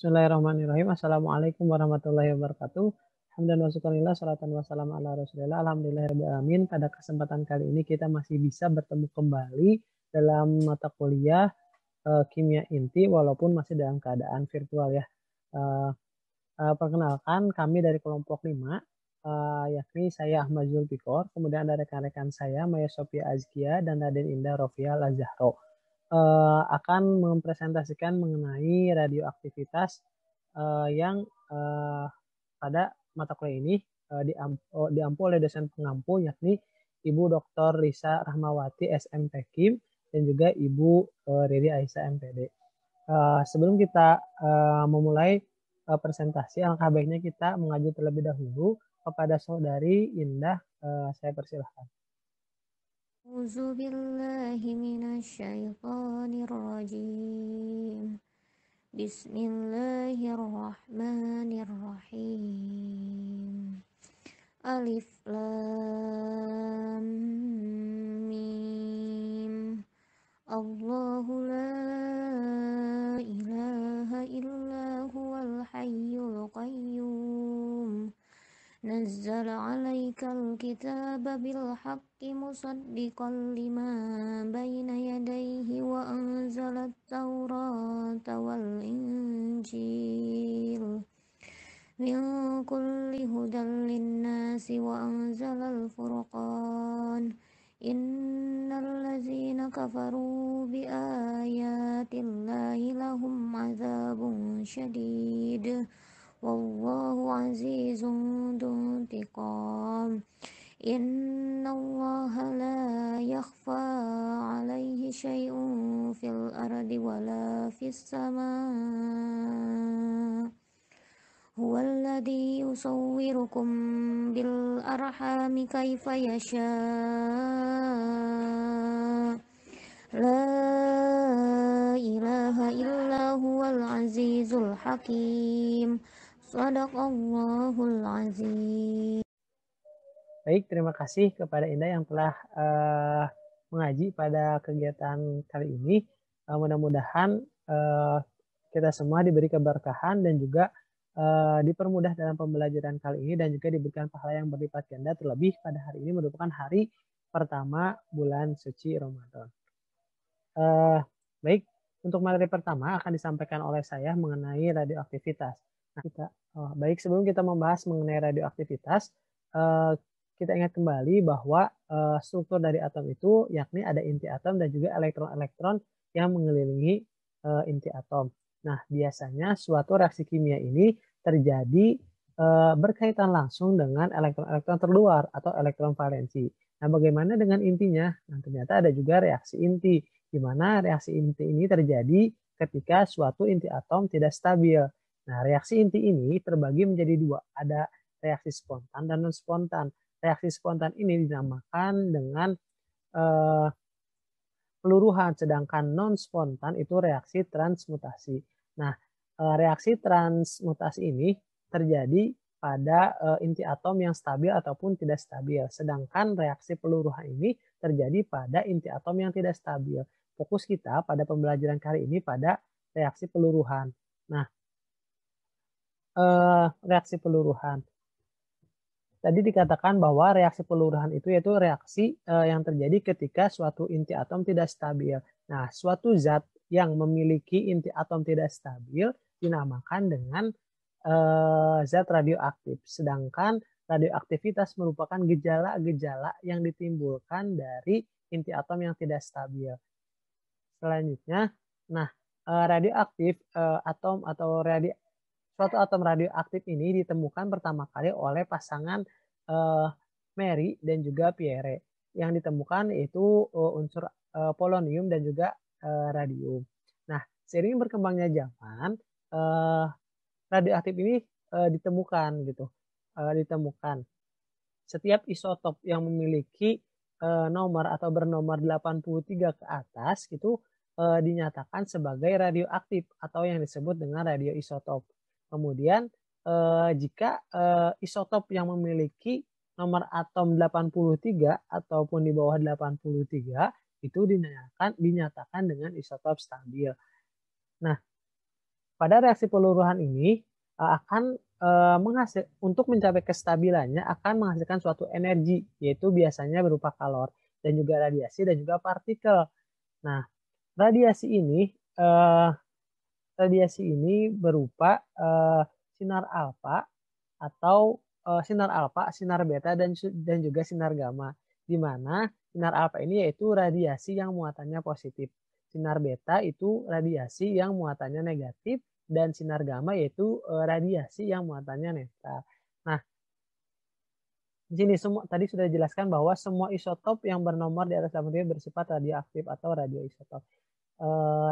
Bismillahirrahmanirrahim. Assalamualaikum warahmatullahi wabarakatuh. Hamdan wa syukurillah, salatan wassalam ala rasulillah. Alhamdulillahirrahmanirrahim. Pada kesempatan kali ini kita masih bisa bertemu kembali dalam mata kuliah kimia inti walaupun masih dalam keadaan virtual ya. Eh, Perkenalkan kami dari kelompok 5, yakni saya Ahmad Zulfikor, kemudian ada rekan-rekan saya Maya Sofia Azkia dan Raden Indah Rofia Lazahro. Akan mempresentasikan mengenai radioaktivitas yang pada mata kuliah ini diampu oleh dosen pengampu yakni Ibu Dr. Lisa Rahmawati SMP Kim dan juga Ibu Riri Aisyah MPD. Sebelum kita memulai presentasi, alangkah baiknya kita mengaji terlebih dahulu kepada saudari Indah. Saya persilahkan. A'udzu billahi minasyaitonir rajim. Bismillahirrahmanirrahim. Alif lam mim. Allahu la ilaha illa huwal hayyul qayyum. نزل عليك الكتاب بالحق مصدقا لما بين يديه وأنزل التوراة والإنجيل من كل هدى للناس وأنزل الفرقان إن الذين كفروا بآيات الله لهم عذاب شديد والله عزيز ذو انتقام إن الله لا يخفى عليه شيء في الأرض ولا في السماء هو الذي يصوركم بالأرحام كيف يشاء لا إله إلا هو العزيز الحكيم Sadaqallahul azim. Baik, terima kasih kepada Indah yang telah mengaji pada kegiatan kali ini. Mudah-mudahan kita semua diberi keberkahan dan juga dipermudah dalam pembelajaran kali ini dan juga diberikan pahala yang berlipat ganda, terlebih pada hari ini merupakan hari pertama bulan suci Ramadan. Baik, untuk materi pertama akan disampaikan oleh saya mengenai radioaktivitas. Nah, baik, sebelum kita membahas mengenai radioaktivitas, kita ingat kembali bahwa struktur dari atom itu yakni ada inti atom dan juga elektron-elektron yang mengelilingi inti atom. Nah, biasanya suatu reaksi kimia ini terjadi berkaitan langsung dengan elektron-elektron terluar atau elektron valensi. Nah, bagaimana dengan intinya? Nah, ternyata ada juga reaksi inti, di mana reaksi inti ini terjadi ketika suatu inti atom tidak stabil. Nah, reaksi inti ini terbagi menjadi dua. Ada reaksi spontan dan non-spontan. Reaksi spontan ini dinamakan dengan peluruhan, sedangkan non-spontan itu reaksi transmutasi. Nah, reaksi transmutasi ini terjadi pada inti atom yang stabil ataupun tidak stabil. Sedangkan reaksi peluruhan ini terjadi pada inti atom yang tidak stabil. Fokus kita pada pembelajaran kali ini pada reaksi peluruhan. Nah, reaksi peluruhan. Tadi dikatakan bahwa reaksi peluruhan itu yaitu reaksi yang terjadi ketika suatu inti atom tidak stabil. Nah, suatu zat yang memiliki inti atom tidak stabil dinamakan dengan zat radioaktif. Sedangkan radioaktivitas merupakan gejala-gejala yang ditimbulkan dari inti atom yang tidak stabil. Selanjutnya, nah radioaktif atom atau suatu atom radioaktif ini ditemukan pertama kali oleh pasangan Mary dan juga Pierre. Yang ditemukan yaitu unsur polonium dan juga radium. Nah, seiring berkembangnya zaman, radioaktif ini ditemukan gitu. Ditemukan. Setiap isotop yang memiliki nomor atau bernomor 83 ke atas itu dinyatakan sebagai radioaktif atau yang disebut dengan radioisotop. Kemudian jika isotop yang memiliki nomor atom 83 ataupun di bawah 83 itu dinyatakan dengan isotop stabil. Nah, pada reaksi peluruhan ini akan untuk mencapai kestabilannya akan menghasilkan suatu energi, yaitu biasanya berupa kalor dan juga radiasi dan juga partikel. Nah, radiasi ini berupa sinar alfa atau sinar beta dan juga sinar gamma. Di mana sinar alfa ini yaitu radiasi yang muatannya positif. Sinar beta itu radiasi yang muatannya negatif dan sinar gamma yaitu radiasi yang muatannya netral. Nah, di sini tadi sudah dijelaskan bahwa semua isotop yang bernomor di atas 83 bersifat radioaktif atau radioisotop.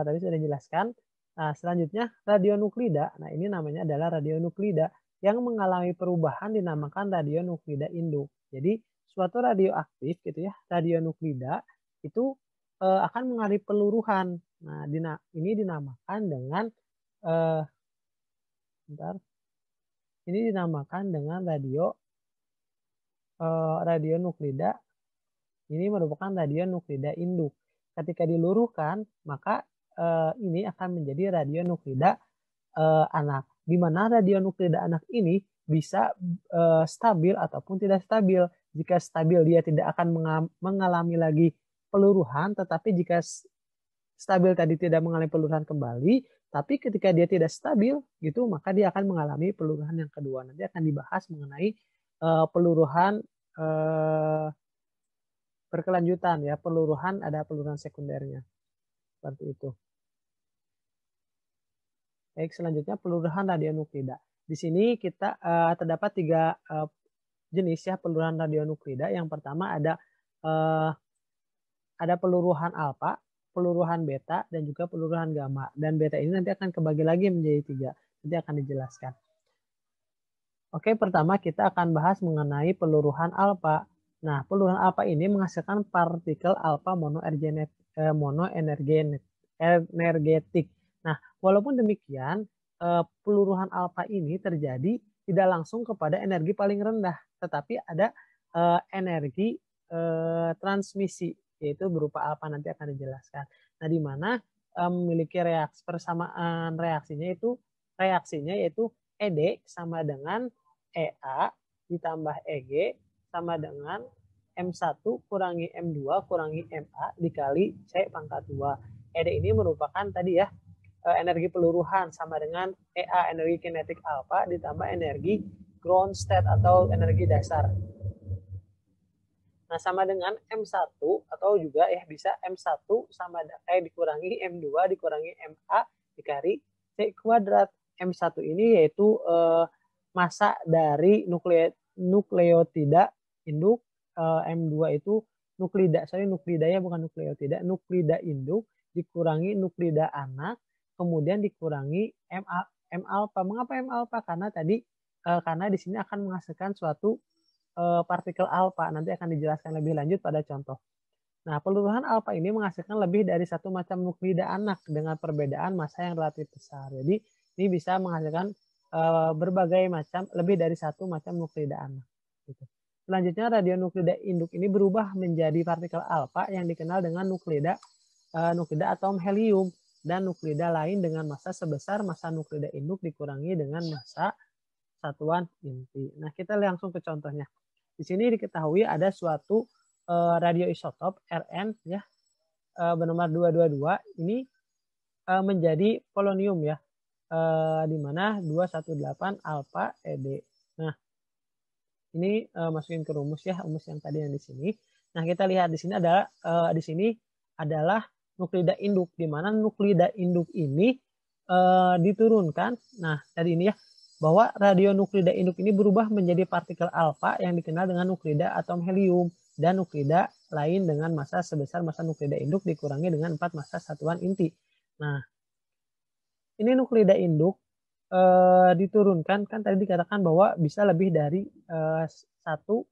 Tadi sudah dijelaskan. Nah, selanjutnya radionuklida. Nah, ini namanya adalah radionuklida yang mengalami perubahan dinamakan radionuklida induk. Jadi, suatu radioaktif gitu ya, radionuklida itu akan mengalami peluruhan. Nah, ini dinamakan dengan ini dinamakan dengan radionuklida. Ini merupakan radionuklida induk. Ketika diluruhkan, maka ini akan menjadi radionuklida anak. Di mana radionuklida anak ini bisa stabil ataupun tidak stabil. Jika stabil, dia tidak akan mengalami lagi peluruhan, tetapi jika stabil tadi tidak mengalami peluruhan kembali, tapi ketika dia tidak stabil gitu, maka dia akan mengalami peluruhan yang kedua. Nanti akan dibahas mengenai peluruhan berkelanjutan ya, peluruhan ada peluruhan sekundernya. Seperti itu. Baik, selanjutnya peluruhan radionuklida. Di sini kita terdapat 3 jenis ya peluruhan radionuklida. Yang pertama ada peluruhan alfa, peluruhan beta, dan juga peluruhan gamma. Dan beta ini nanti akan kebagi lagi menjadi 3. Nanti akan dijelaskan. Oke, pertama kita akan bahas mengenai peluruhan alfa. Nah, peluruhan alfa ini menghasilkan partikel alfa monoenergetik. Nah, walaupun demikian, peluruhan alfa ini terjadi tidak langsung kepada energi paling rendah, tetapi ada energi transmisi, yaitu berupa alfa, nanti akan dijelaskan. Nah, di mana memiliki persamaan reaksinya yaitu ED sama dengan EA ditambah EG sama dengan M1 kurangi M2 kurangi MA dikali C pangkat 2. ED ini merupakan tadi ya energi peluruhan sama dengan EA energi kinetik alfa ditambah energi ground state atau energi dasar. Nah, sama dengan M1 atau juga ya bisa M1 sama dikurangi M2 dikurangi MA dikali C kuadrat. M1 ini yaitu massa dari nukleotida induk, M2 itu nuklida ya bukan nukleotida, nuklida induk dikurangi nuklida anak, kemudian dikurangi M alpha. Mengapa M alpha? Karena di sini akan menghasilkan suatu partikel alfa. Nanti akan dijelaskan lebih lanjut pada contoh. Nah, peluruhan alfa ini menghasilkan lebih dari satu macam nuklida anak dengan perbedaan massa yang relatif besar. Jadi ini bisa menghasilkan berbagai macam, lebih dari satu macam nuklida anak. Gitu. Selanjutnya radionuklida induk ini berubah menjadi partikel alfa yang dikenal dengan nuklida atom helium dan nuklida lain dengan massa sebesar massa nuklida induk dikurangi dengan massa satuan inti. Nah, kita langsung ke contohnya. Di sini diketahui ada suatu radioisotop Rn ya bernomor 222 ini menjadi polonium ya. Di mana 218 alfa ED. Nah, ini masukin ke rumus ya, rumus yang tadi yang di sini. Nah, kita lihat di sini adalah nuklida induk, di mana nuklida induk ini diturunkan. Nah, tadi ini ya, bahwa radionuklida induk ini berubah menjadi partikel alfa yang dikenal dengan nuklida atom helium dan nuklida lain dengan massa sebesar massa nuklida induk dikurangi dengan 4 massa satuan inti. Nah, ini nuklida induk diturunkan, kan tadi dikatakan bahwa bisa lebih dari satu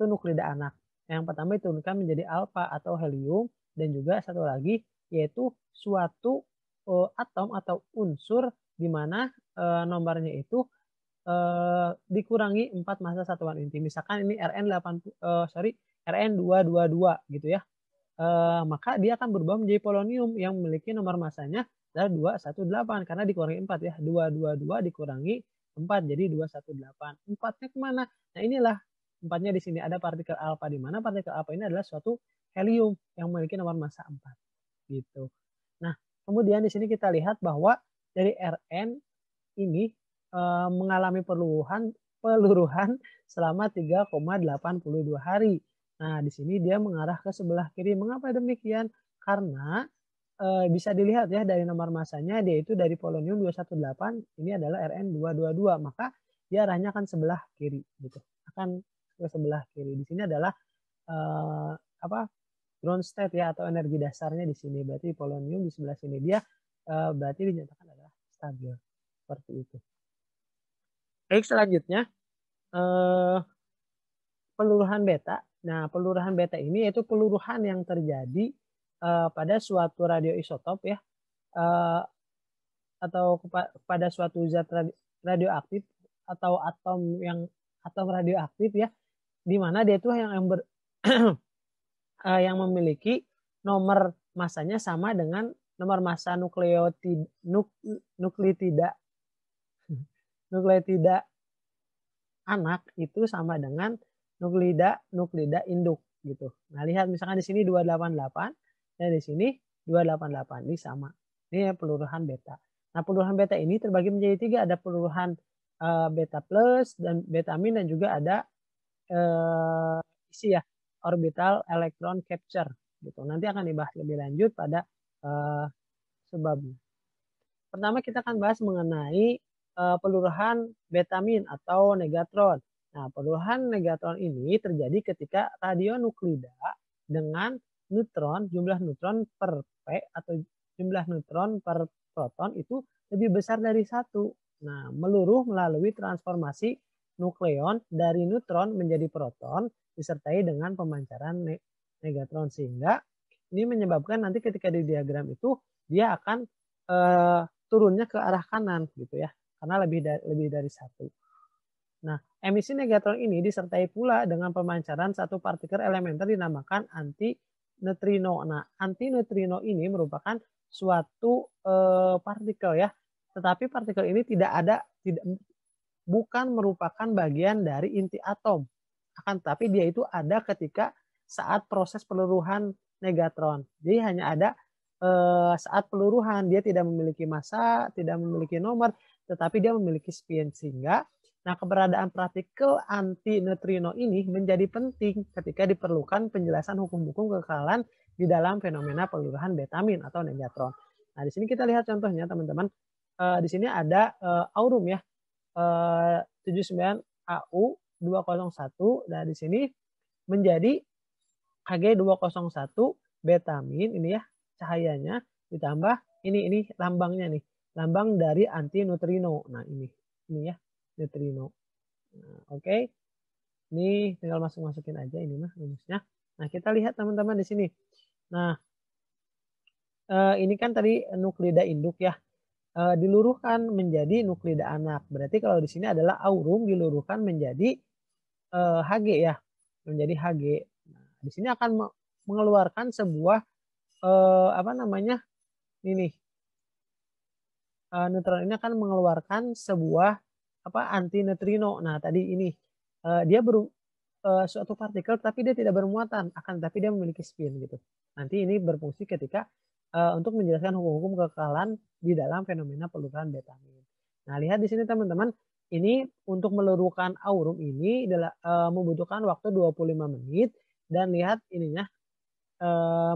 nuklida anak. Yang pertama diturunkan menjadi alfa atau helium, dan juga satu lagi yaitu suatu atom atau unsur di mana nomornya itu dikurangi 4 massa satuan inti. Misalkan ini Rn222 gitu ya. Maka dia akan berubah menjadi polonium yang memiliki nomor massanya adalah 218 karena dikurangi 4 ya. 222 dikurangi 4 jadi 218. 4-nya kemana? Nah inilah 4-nya di sini ada partikel alfa, di mana partikel alfa ini adalah suatu helium yang memiliki nomor massa 4 gitu. Nah, kemudian di sini kita lihat bahwa dari Rn ini mengalami peluruhan selama 3,82 hari. Nah, di sini dia mengarah ke sebelah kiri. Mengapa demikian? Karena bisa dilihat ya dari nomor masanya dia itu dari polonium 218 ini adalah Rn222, maka dia arahnya akan sebelah kiri gitu. Akan ke sebelah kiri. Di sini adalah ground state ya atau energi dasarnya di sini. Berarti polonium di sebelah sini dia berarti dinyatakan adalah stabil. Seperti itu. Baik, selanjutnya peluruhan beta. Nah, peluruhan beta ini yaitu peluruhan yang terjadi pada suatu radioisotop ya atau pada suatu zat radioaktif atau atom radioaktif ya, di mana dia itu yang memiliki nomor masanya sama dengan nomor massa nukleotida anak itu sama dengan nuklida induk gitu. Nah, lihat misalkan di sini 288 dan di sini 288 ini sama. Ini ya peluruhan beta. Nah, peluruhan beta ini terbagi menjadi 3, ada peluruhan beta plus dan beta min dan juga ada isi ya orbital electron capture gitu. Nanti akan dibahas lebih lanjut pada sebabnya. Pertama kita akan bahas mengenai peluruhan betamin atau negatron. Nah, peluruhan negatron ini terjadi ketika radionuklida dengan neutron, jumlah neutron per P atau jumlah neutron per proton itu lebih besar dari 1. Nah, meluruh melalui transformasi nukleon dari neutron menjadi proton disertai dengan pemancaran negatron, sehingga ini menyebabkan nanti ketika di diagram itu dia akan turunnya ke arah kanan gitu ya, karena lebih dari 1. Nah, emisi negatron ini disertai pula dengan pemancaran satu partikel elementer dinamakan antineutrino. Nah, antineutrino ini merupakan suatu partikel ya, tetapi partikel ini bukan merupakan bagian dari inti atom. Akan tetapi dia itu ada ketika saat proses peluruhan negatron. Jadi hanya ada saat peluruhan, dia tidak memiliki massa, tidak memiliki nomor, tetapi dia memiliki spin, sehingga keberadaan partikel antineutrino ini menjadi penting ketika diperlukan penjelasan hukum-hukum kekekalan di dalam fenomena peluruhan betamin atau negatron. Nah, di sini kita lihat contohnya teman-teman. Di sini ada aurum ya, 79AU201. Dan di sini menjadi Hg201 betamin ini ya, cahayanya ditambah ini lambangnya nih, lambang dari antineutrino. Nah, ini ya neutrino. Nah, oke. Ini tinggal masukin aja ini mah rumusnya. Nah, kita lihat teman-teman di sini. Nah, ini kan tadi nuklida induk ya. Diluruhkan menjadi nuklida anak. Berarti kalau di sini adalah aurum diluruhkan menjadi Hg ya. Menjadi Hg. Nah, di sini akan mengeluarkan sebuah ini neutron ini akan mengeluarkan sebuah antineutrino. Nah, tadi ini dia suatu partikel tapi dia tidak bermuatan, tapi dia memiliki spin gitu. Nanti ini berfungsi ketika untuk menjelaskan hukum-hukum kekekalan di dalam fenomena peluruhan betamin. Nah, lihat di sini teman-teman, ini untuk meluruhkan aurum ini membutuhkan waktu 25 menit dan lihat ininya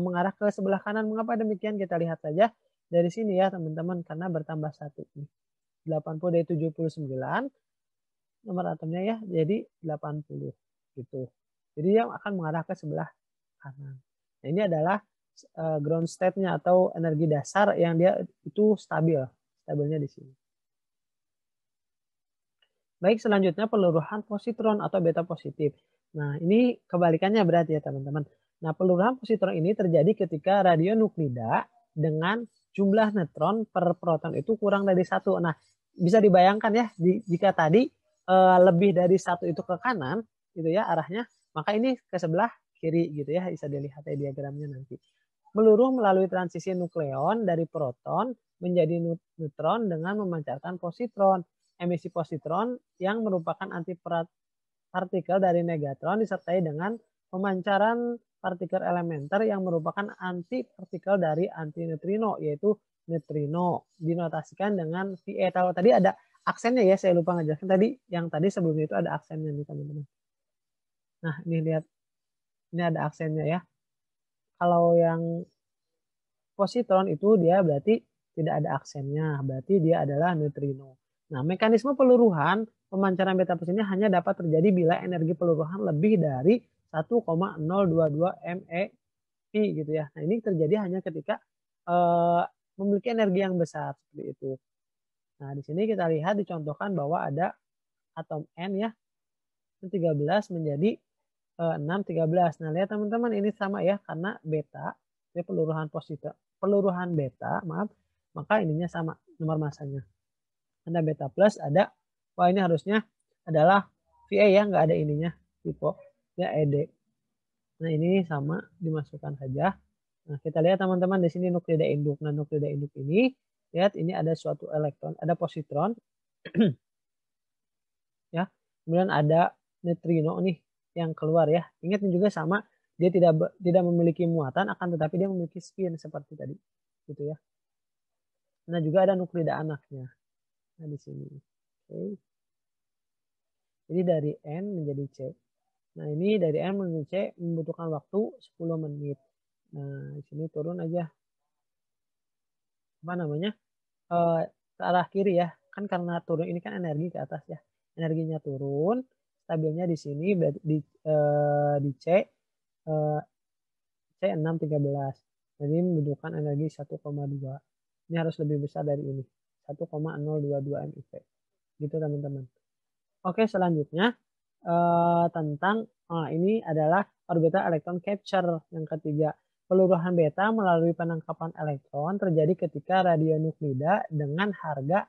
mengarah ke sebelah kanan. Mengapa demikian? Kita lihat saja dari sini ya teman-teman, karena bertambah 1 nih. 80 dari 79 nomor atomnya ya, jadi 80 gitu. Jadi yang akan mengarah ke sebelah kanan. Nah, ini adalah ground state-nya atau energi dasar yang dia itu stabilnya di sini. Baik, selanjutnya peluruhan positron atau beta positif. Nah, ini kebalikannya berarti ya teman-teman. Nah, peluruhan positron ini terjadi ketika radionuklida dengan jumlah neutron per proton itu kurang dari 1. Nah, bisa dibayangkan ya, jika tadi lebih dari 1 itu ke kanan gitu ya arahnya, maka ini ke sebelah kiri gitu ya, bisa dilihat ya diagramnya nanti. meluruh melalui transisi nukleon dari proton menjadi neutron dengan memancarkan positron. Emisi positron yang merupakan antipartikel dari negatron disertai dengan pemancaran partikel elementer yang merupakan antipartikel dari antineutrino, yaitu neutrino. Dinotasikan dengan VE. Kalau tadi ada aksennya ya, saya lupa ngejelaskan tadi. Yang tadi sebelumnya itu ada aksennya nih teman-teman. Nah, ini lihat. Ini ada aksennya ya. Kalau yang positron itu dia berarti tidak ada aksennya, berarti dia adalah neutrino. Nah, mekanisme peluruhan pemancaran beta plus ini hanya dapat terjadi bila energi peluruhan lebih dari 1,022 MeV gitu ya. Nah, ini terjadi hanya ketika memiliki energi yang besar seperti itu. Nah, di sini kita lihat dicontohkan bahwa ada atom N ya, 13 menjadi 6, 13. Nah, lihat teman-teman ini sama ya, karena beta, ini peluruhan beta, maaf, maka ininya sama, nomor masanya. Ada beta plus, ada, wah ini harusnya adalah VA ya, nggak ada ininya, tipe, ya ED. Nah, ini sama, dimasukkan saja. Nah, kita lihat teman-teman di sini nuklida induk. Nah, nuklida induk ini, lihat ini ada suatu elektron, ada positron, ya, kemudian ada neutrino nih, yang keluar ya. Ingat juga sama, dia tidak memiliki muatan, akan tetapi dia memiliki spin seperti tadi, gitu ya. Nah, juga ada nuklida anaknya. Nah, di sini. Oke. Jadi dari N menjadi C. Nah, ini dari N menjadi C membutuhkan waktu 10 menit. Nah, di sini turun aja. Apa namanya? Ke arah kiri ya. Kan karena turun ini kan energi ke atas ya. Energinya turun, stabilnya di sini di C C613. Jadi membutuhkan energi 1,2. Ini harus lebih besar dari ini. 1,022 MeV. Gitu teman-teman. Oke, selanjutnya tentang ini adalah orbital electron capture yang ketiga. Peluruhan beta melalui penangkapan elektron terjadi ketika radionuklida dengan harga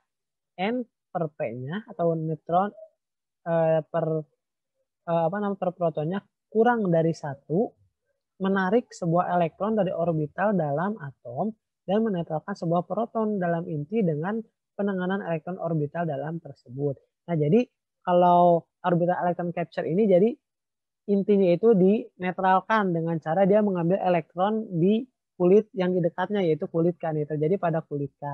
N per P-nya atau neutron per protonnya kurang dari 1 menarik sebuah elektron dari orbital dalam atom dan menetralkan sebuah proton dalam inti dengan penanganan elektron orbital dalam tersebut. Nah, jadi kalau orbital electron capture ini jadi intinya itu dinetralkan dengan cara dia mengambil elektron di kulit yang di dekatnya, yaitu kulit K. Ini terjadi pada kulit K.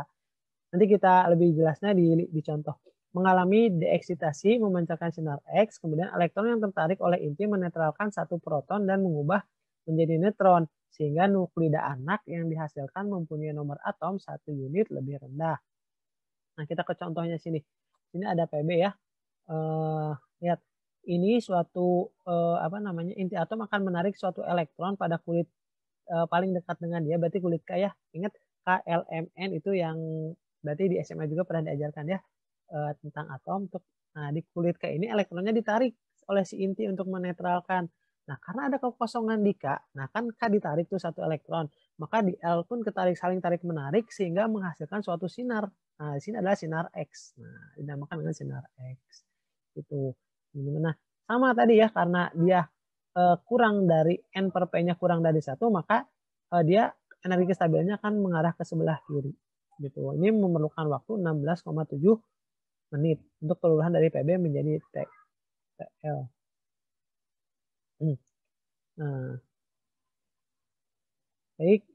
Nanti kita lebih jelasnya di contoh. Mengalami deeksitasi memancarkan sinar X, kemudian elektron yang tertarik oleh inti menetralkan satu proton dan mengubah menjadi neutron, sehingga nuklida anak yang dihasilkan mempunyai nomor atom 1 unit lebih rendah. Nah, kita ke contohnya sini. Sini ada PB ya. Lihat, ini suatu inti atom akan menarik suatu elektron pada kulit paling dekat dengan dia, berarti kulit K ya. Ingat KLMN itu yang berarti di SMA juga pernah diajarkan ya tentang atom. Nah, di kulit K ini elektronnya ditarik oleh si inti untuk menetralkan. Nah, karena ada kekosongan di K, nah kan K ditarik tuh satu elektron, maka di L pun saling tarik menarik sehingga menghasilkan suatu sinar. Nah, di sini adalah sinar X. Nah, dinamakan dengan sinar X. Itu. Nah, sama tadi ya, karena dia kurang dari N per P-nya kurang dari 1, maka dia energi kestabilannya akan mengarah ke sebelah kiri. Gitu. Ini memerlukan waktu 16,7 menit untuk peluruhan dari PB menjadi TL. Nah, baik.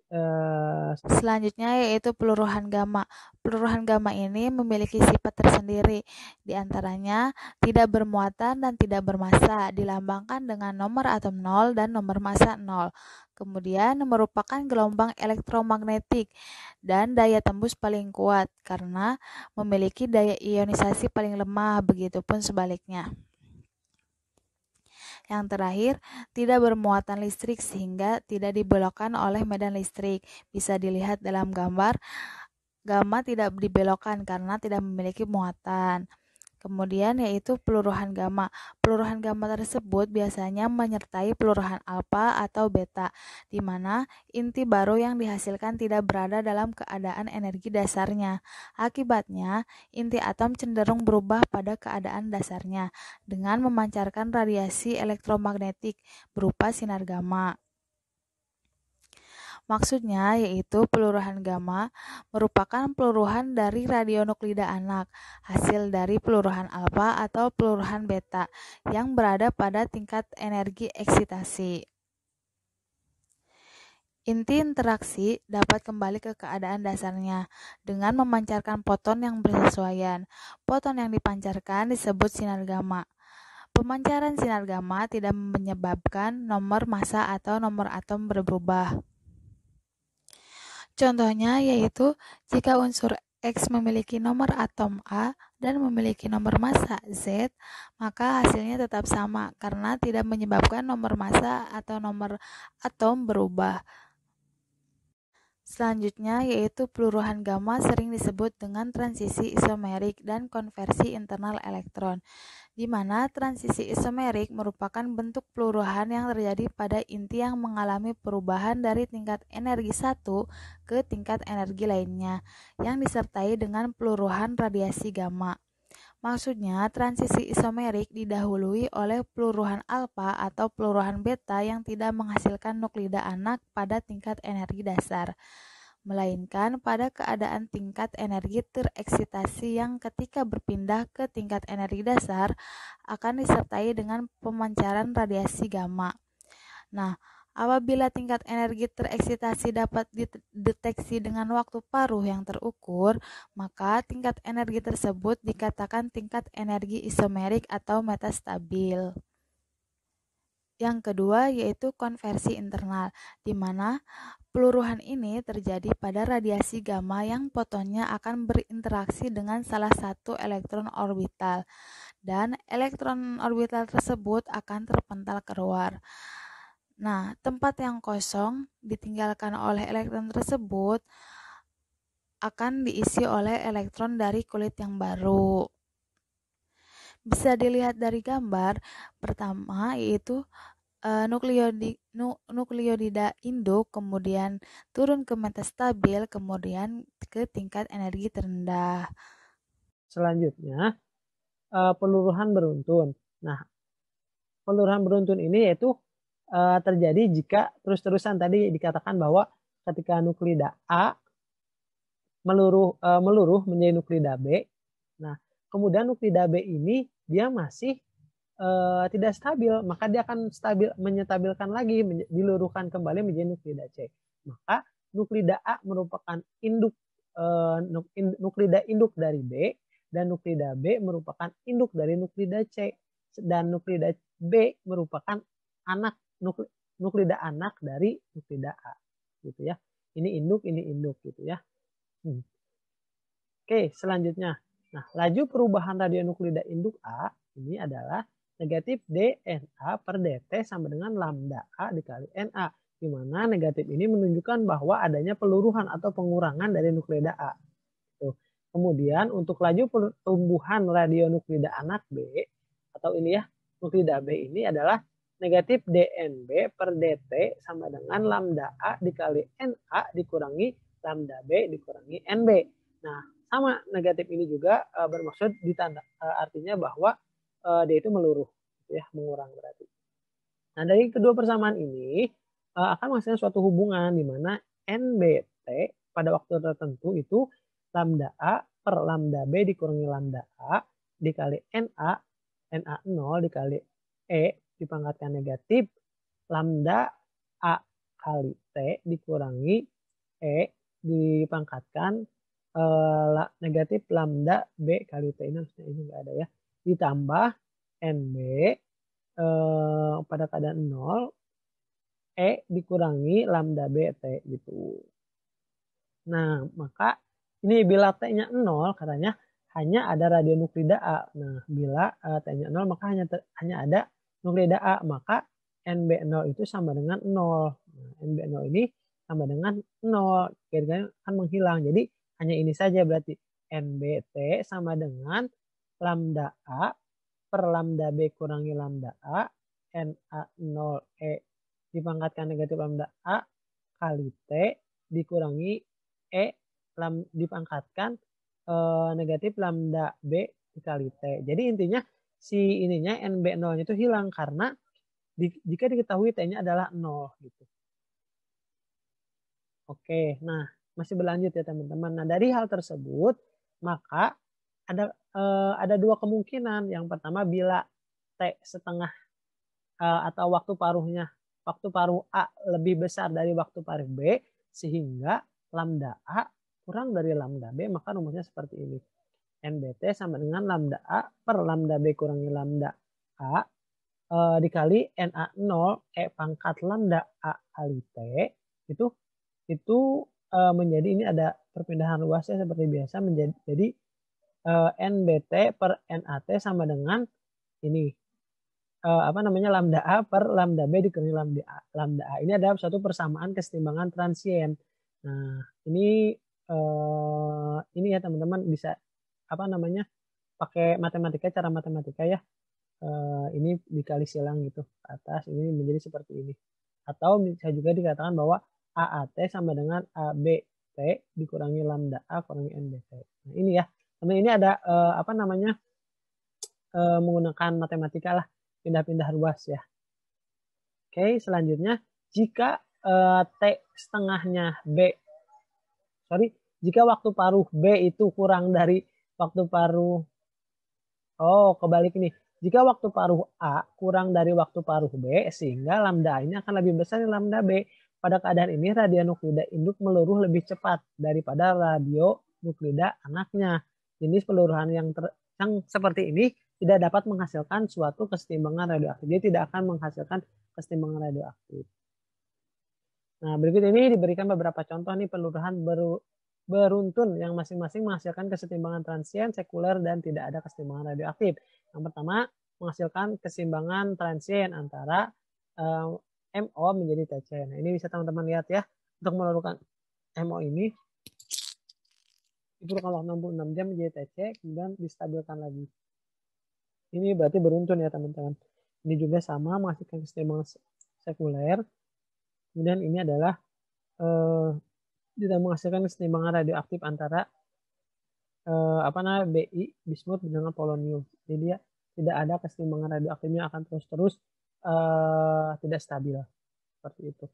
Selanjutnya yaitu peluruhan gamma. Peluruhan gamma ini memiliki sifat tersendiri, di antaranya tidak bermuatan dan tidak bermassa, dilambangkan dengan nomor atom 0 dan nomor massa 0. Kemudian merupakan gelombang elektromagnetik dan daya tembus paling kuat karena memiliki daya ionisasi paling lemah, begitupun sebaliknya. Yang terakhir, tidak bermuatan listrik sehingga tidak dibelokkan oleh medan listrik. Bisa dilihat dalam gambar, gamma tidak dibelokkan karena tidak memiliki muatan. Kemudian yaitu peluruhan gamma. Peluruhan gamma tersebut biasanya menyertai peluruhan alfa atau beta, di mana inti baru yang dihasilkan tidak berada dalam keadaan energi dasarnya. Akibatnya, inti atom cenderung berubah pada keadaan dasarnya dengan memancarkan radiasi elektromagnetik berupa sinar gamma. Maksudnya yaitu peluruhan gamma merupakan peluruhan dari radionuklida anak, hasil dari peluruhan alfa atau peluruhan beta yang berada pada tingkat energi eksitasi. Inti interaksi dapat kembali ke keadaan dasarnya dengan memancarkan foton yang bersesuaian. Foton yang dipancarkan disebut sinar gamma. Pemancaran sinar gamma tidak menyebabkan nomor massa atau nomor atom berubah. Contohnya yaitu jika unsur X memiliki nomor atom A dan memiliki nomor massa Z, maka hasilnya tetap sama karena tidak menyebabkan nomor massa atau nomor atom berubah. Selanjutnya yaitu peluruhan gamma sering disebut dengan transisi isomerik dan konversi internal elektron, di mana transisi isomerik merupakan bentuk peluruhan yang terjadi pada inti yang mengalami perubahan dari tingkat energi satu ke tingkat energi lainnya, yang disertai dengan peluruhan radiasi gamma. Maksudnya, transisi isomerik didahului oleh peluruhan alfa atau peluruhan beta yang tidak menghasilkan nuklida anak pada tingkat energi dasar, melainkan pada keadaan tingkat energi tereksitasi yang ketika berpindah ke tingkat energi dasar akan disertai dengan pemancaran radiasi gamma. Nah, apabila tingkat energi tereksitasi dapat dideteksi dengan waktu paruh yang terukur, maka tingkat energi tersebut dikatakan tingkat energi isomerik atau metastabil. Yang kedua yaitu konversi internal, di mana peluruhan ini terjadi pada radiasi gamma yang fotonnya akan berinteraksi dengan salah satu elektron orbital, dan elektron orbital tersebut akan terpental keluar. Nah, tempat yang kosong ditinggalkan oleh elektron tersebut akan diisi oleh elektron dari kulit yang baru. Bisa dilihat dari gambar pertama yaitu nukleotida induk, kemudian turun ke metastabil, kemudian ke tingkat energi terendah. Selanjutnya, peluruhan beruntun. Nah, peluruhan beruntun ini yaitu terjadi jika terus-terusan tadi dikatakan bahwa ketika nuklida A meluruh menjadi nuklida B, nah kemudian nuklida B ini dia masih tidak stabil, maka dia akan menyetabilkan lagi, diluruhkan kembali menjadi nuklida C. Maka nuklida A merupakan nuklida induk dari B, dan nuklida B merupakan induk dari nuklida C, dan nuklida B merupakan nuklida anak dari nuklida A, gitu ya. Ini induk gitu ya. Oke, selanjutnya. Nah, laju perubahan radionuklida induk A ini adalah negatif DNA per dt sama dengan lambda A dikali Na, di mana negatif ini menunjukkan bahwa adanya peluruhan atau pengurangan dari nuklida A. Tuh. Kemudian untuk laju pertumbuhan radionuklida anak B, atau ini ya, nuklida B ini adalah negatif DNB per dt sama dengan lambda A dikali Na dikurangi lambda B dikurangi NB. Nah, sama negatif ini juga bermaksud artinya bahwa dia itu meluruh, ya, mengurang berarti. Nah, dari kedua persamaan ini akan menghasilkan suatu hubungan di mana NBT pada waktu tertentu itu lambda A per lambda B dikurangi lambda A dikali Na0 dikali E dipangkatkan negatif lambda A kali T dikurangi E dipangkatkan negatif lambda B kali T, ini harusnya ini enggak ada ya, ditambah NB pada keadaan 0 E dikurangi lambda B T gitu. Nah, maka ini bila T-nya 0 katanya hanya ada radionuklida A. Nah, bila T-nya 0 maka hanya ada nuklida A, maka NB0 itu sama dengan 0. Nah, NB0 ini sama dengan 0, kira-kira akan menghilang. Jadi hanya ini saja berarti NBT sama dengan lambda A per lambda B kurangi lambda A Na0E dipangkatkan negatif lambda A kali T dikurangi E dipangkatkan negatif lambda B dikali T. Jadi intinya si ininya NB0-nya itu hilang karena jika diketahui T-nya adalah 0 gitu. Oke, nah masih berlanjut ya teman-teman. Nah dari hal tersebut maka ada dua kemungkinan. Yang pertama bila T setengah atau waktu paruh A lebih besar dari waktu paruh B sehingga lambda A kurang dari lambda B, maka rumusnya seperti ini. NBT sama dengan lambda A per lambda B kurangi lambda A dikali NA0 E pangkat lambda A kali T itu menjadi, ini ada perpindahan luasnya seperti biasa, menjadi NBT per NAT sama dengan ini lambda A per lambda B dikurangi lambda A. Ini adalah suatu persamaan kesetimbangan transien. Nah, ini ya teman-teman bisa pakai cara matematika ya. Ini dikali silang gitu ke atas, ini menjadi seperti ini. Atau bisa juga dikatakan bahwa AAT sama dengan ABT dikurangi lambda A kurangi NBT. Nah, ini ya. Teman, ini ada menggunakan matematika lah, pindah-pindah ruas ya. Oke, selanjutnya jika T setengahnya B, jika waktu paruh B itu kurang dari waktu paruh, kebalik ini. Jika waktu paruh A kurang dari waktu paruh B, sehingga lambda ini akan lebih besar dari lambda B. Pada keadaan ini, radionuklida induk meluruh lebih cepat daripada radionuklida anaknya. Jenis peluruhan yang seperti ini tidak dapat menghasilkan suatu kesetimbangan radioaktif. Dia tidak akan menghasilkan kesetimbangan radioaktif. Nah, berikut ini diberikan beberapa contoh nih peluruhan beruntun yang masing-masing menghasilkan kesetimbangan transien, sekuler, dan tidak ada kesetimbangan radioaktif. Yang pertama, menghasilkan keseimbangan transien antara MO menjadi TC. Nah, ini bisa teman-teman lihat ya. Untuk meluruskan MO ini, diperlukan waktu 66 jam menjadi TC, kemudian distabilkan lagi. Ini berarti beruntun ya teman-teman. Ini juga sama, menghasilkan keseimbangan sekuler. Kemudian ini adalah tidak menghasilkan keseimbangan radioaktif antara Bi, bismut dengan polonium. Jadi dia tidak ada keseimbangan radioaktifnya, akan terus-terus tidak stabil seperti itu.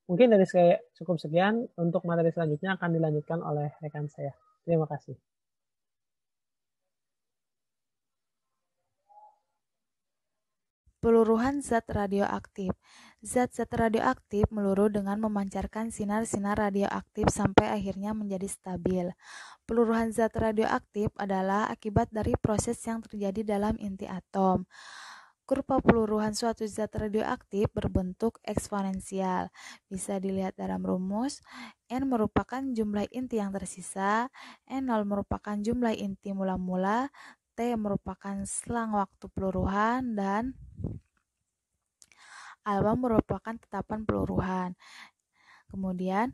Mungkin dari saya cukup sekian. Untuk materi selanjutnya akan dilanjutkan oleh rekan saya. Terima kasih. Peluruhan zat radioaktif. Zat-zat radioaktif meluruh dengan memancarkan sinar-sinar radioaktif sampai akhirnya menjadi stabil. Peluruhan zat radioaktif adalah akibat dari proses yang terjadi dalam inti atom. Kurva peluruhan suatu zat radioaktif berbentuk eksponensial. Bisa dilihat dalam rumus. N merupakan jumlah inti yang tersisa, N0 merupakan jumlah inti mula-mula, T merupakan selang waktu peluruhan, dan alpha merupakan tetapan peluruhan. Kemudian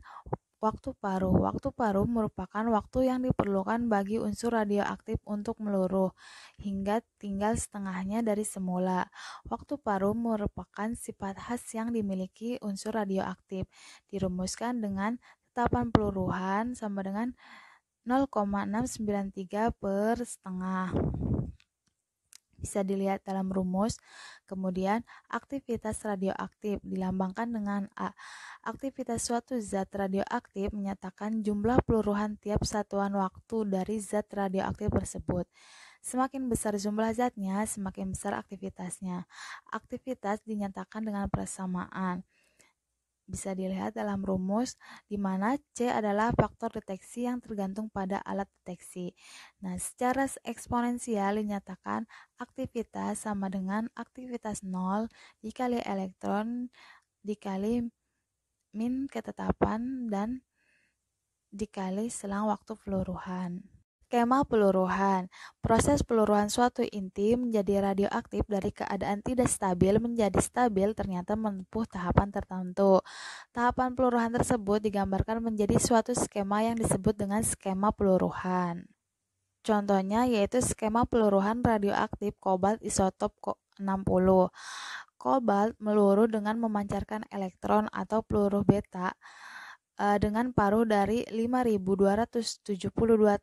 waktu paruh. Waktu paruh merupakan waktu yang diperlukan bagi unsur radioaktif untuk meluruh, hingga tinggal setengahnya dari semula. Waktu paruh merupakan sifat khas yang dimiliki unsur radioaktif. Dirumuskan dengan tetapan peluruhan sama dengan 0,693 per setengah. Bisa dilihat dalam rumus. Kemudian aktivitas radioaktif dilambangkan dengan A. Aktivitas suatu zat radioaktif menyatakan jumlah peluruhan tiap satuan waktu dari zat radioaktif tersebut. Semakin besar jumlah zatnya, semakin besar aktivitasnya. Aktivitas dinyatakan dengan persamaan. Bisa dilihat dalam rumus, di mana C adalah faktor deteksi yang tergantung pada alat deteksi. Nah, secara eksponensial dinyatakan aktivitas sama dengan aktivitas 0 dikali elektron dikali min ketetapan dan dikali selang waktu peluruhan. Skema peluruhan. Proses peluruhan suatu inti menjadi radioaktif dari keadaan tidak stabil menjadi stabil ternyata menempuh tahapan tertentu. Tahapan peluruhan tersebut digambarkan menjadi suatu skema yang disebut dengan skema peluruhan. Contohnya yaitu skema peluruhan radioaktif kobalt isotop 60. Kobalt meluruh dengan memancarkan elektron atau peluru beta dengan paruh dari 5.272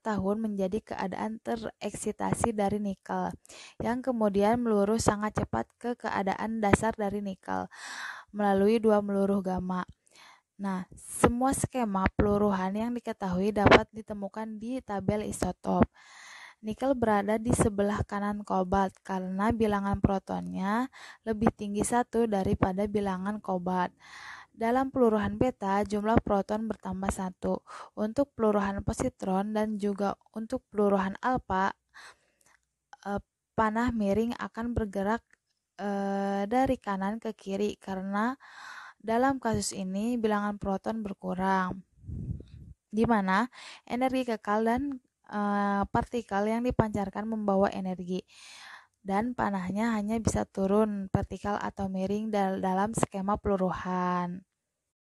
tahun menjadi keadaan tereksitasi dari nikel, yang kemudian meluruh sangat cepat ke keadaan dasar dari nikel melalui dua meluruh gamma. Nah, semua skema peluruhan yang diketahui dapat ditemukan di tabel isotop. Nikel berada di sebelah kanan kobalt karena bilangan protonnya lebih tinggi 1 daripada bilangan kobalt. Dalam peluruhan beta, jumlah proton bertambah 1. Untuk peluruhan positron dan juga untuk peluruhan alfa, panah miring akan bergerak dari kanan ke kiri karena dalam kasus ini bilangan proton berkurang, di mana energi kekal dan partikel yang dipancarkan membawa energi, dan panahnya hanya bisa turun vertikal atau miring dalam skema peluruhan.